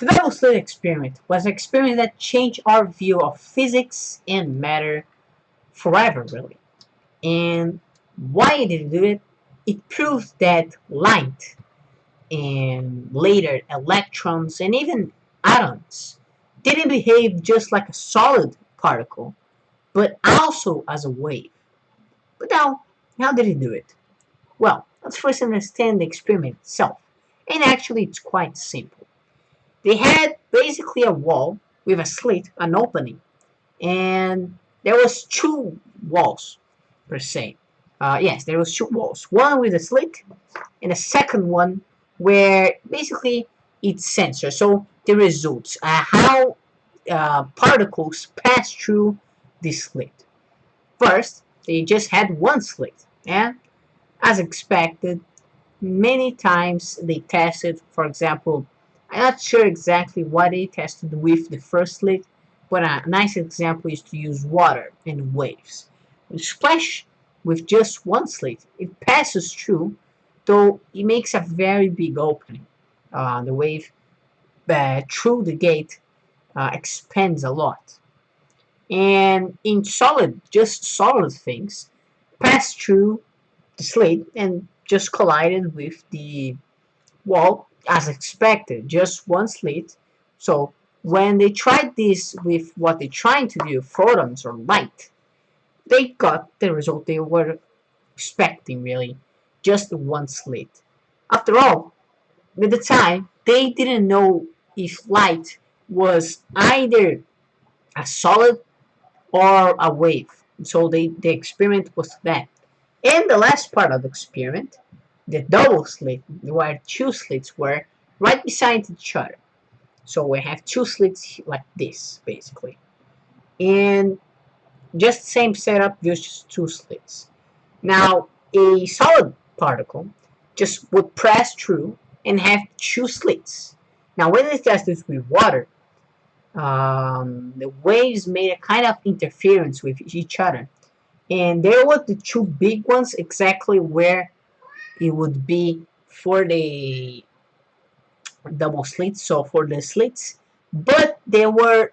The double slit experiment was an experiment that changed our view of physics and matter forever, really. And why did it do it? It proves that light and later electrons and even atoms didn't behave just like a solid particle, but also as a wave. But now, how did it do it? Well, let's first understand the experiment itself. And actually, it's quite simple. They had basically a wall with a slit, an opening, and there was two walls per se. Yes, there was two walls. One with a slit, and a second one where basically it's sensor. So the results, how particles pass through the slit. First, they just had one slit, and as expected, many times they tested, for example, I'm not sure exactly what they tested with the first slit, but a nice example is to use water and waves. When you splash with just one slit, it passes through, though it makes a very big opening. The wave through the gate expands a lot. And in solid, just solid things, pass through the slit and just collided with the wall as expected, just one slit. So when they tried this with what they're trying to do, photons or light, they got the result they were expecting really, just one slit. After all, at the time, they didn't know if light was either a solid or a wave. So the experiment was that. And the last part of the experiment, the double slit, where two slits were right beside each other. So we have two slits like this, basically. And just same setup, just two slits. Now, a solid particle just would press through and have two slits. Now, when they test this with water, the waves made a kind of interference with each other. And there were the two big ones exactly where it would be for the double slits, so for the slits, but there were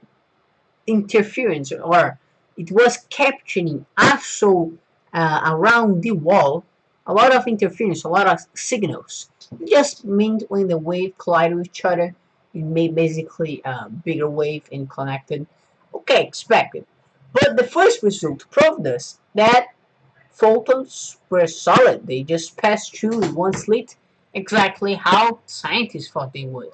interference or it was capturing also around the wall a lot of interference, a lot of signals. It just means when the wave collided with each other, it made basically a bigger wave and connected. Okay, expected. But the first result proved us that photons were solid. They just passed through one slit exactly how scientists thought they would.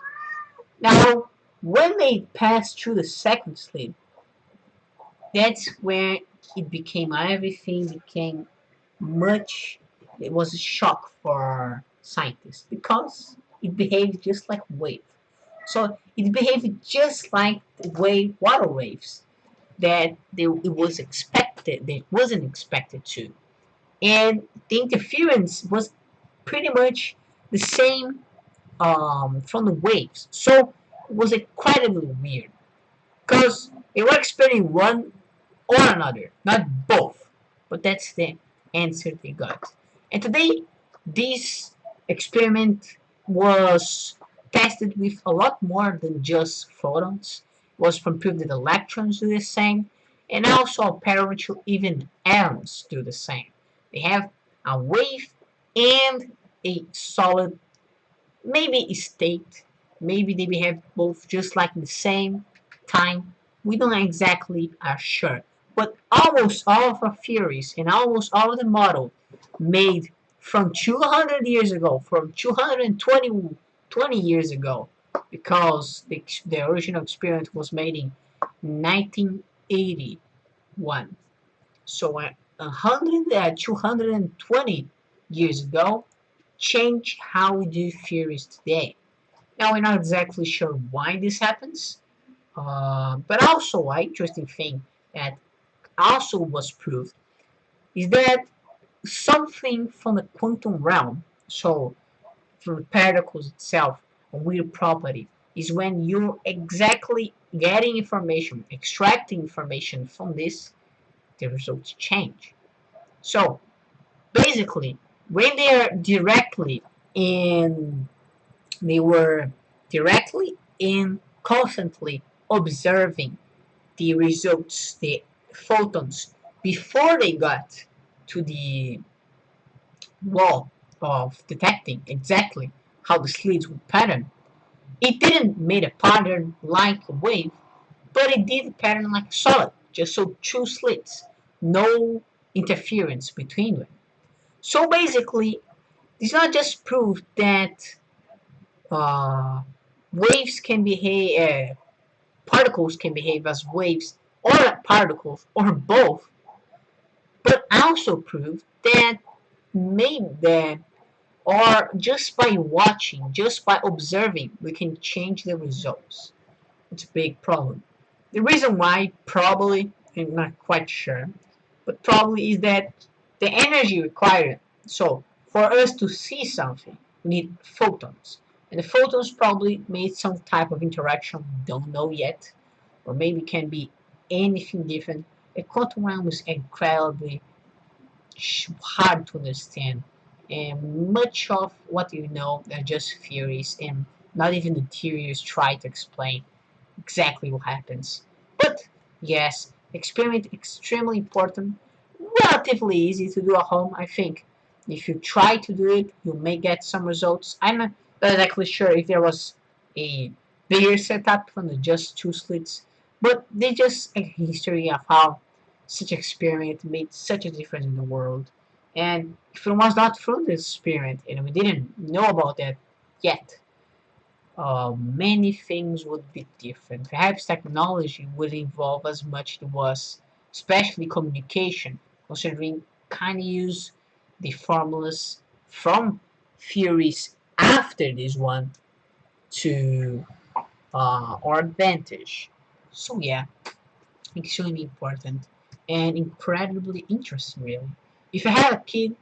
Now, when they passed through the second slit, that's where it became everything became much. It was a shock for scientists because it behaved just like wave. So it behaved just like wave water waves that it was expected. That wasn't expected to, and the interference was pretty much the same from the waves. So it was incredibly weird because they were expecting one or another, not both. But that's the answer they got. And today, this experiment was tested with a lot more than just photons. It was from proof that electrons do the same, and also apparently even atoms do the same. They have a wave and a solid, maybe a state, maybe they behave both just like the same time. We don't exactly are sure. But almost all of our theories and almost all of the model made from 200 years ago, from 220 years ago, because the original experiment was made in 1981. So 220 years ago changed how we do theories today. Now we're not exactly sure why this happens, but also an interesting thing that also was proved is that something from the quantum realm, so from the particles itself, a weird property, is when you're exactly getting information, extracting information from this, the results change. So basically, when they are directly in, they were directly in constantly observing the results, the photons, before they got to the wall of detecting exactly how the slits would pattern. It didn't make a pattern like a wave, but it did a pattern like a solid, just so two slits, no interference between them. So basically, this not just proof that uh, waves can behave, particles can behave as waves or particles or both, but also prove that maybe that or just by watching, just by observing, we can change the results. It's a big problem. The reason why, probably, I'm not quite sure, but probably is that the energy required. So, for us to see something, we need photons. And the photons probably made some type of interaction we don't know yet, or maybe can be anything different. The quantum realm is incredibly hard to understand, and much of what you know are just theories, and not even the theories try to explain exactly what happens. But yes, experiment extremely important, relatively easy to do at home, I think. If you try to do it, you may get some results. I'm not exactly sure if there was a bigger setup than just two slits, but they just a history of how such experiment made such a difference in the world. And if it was not through this experiment, and we didn't know about that yet, many things would be different. Perhaps technology would evolve as much as it was, especially communication, considering kind of use the formulas from theories after this one to our advantage. So yeah, extremely important and incredibly interesting, really. If you have a kid,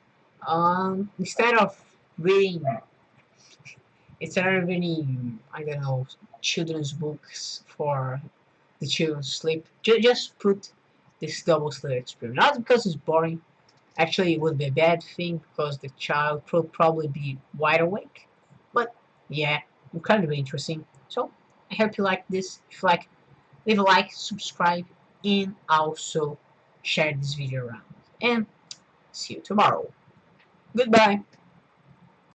instead of reading instead of reading, I don't know, children's books for the children to sleep, just put this double slit experiment. Not because it's boring. Actually, it would be a bad thing because the child will probably be wide awake. But yeah, incredibly interesting. So I hope you like this. If you like, leave a like, subscribe, and also share this video around. And see you tomorrow. Goodbye.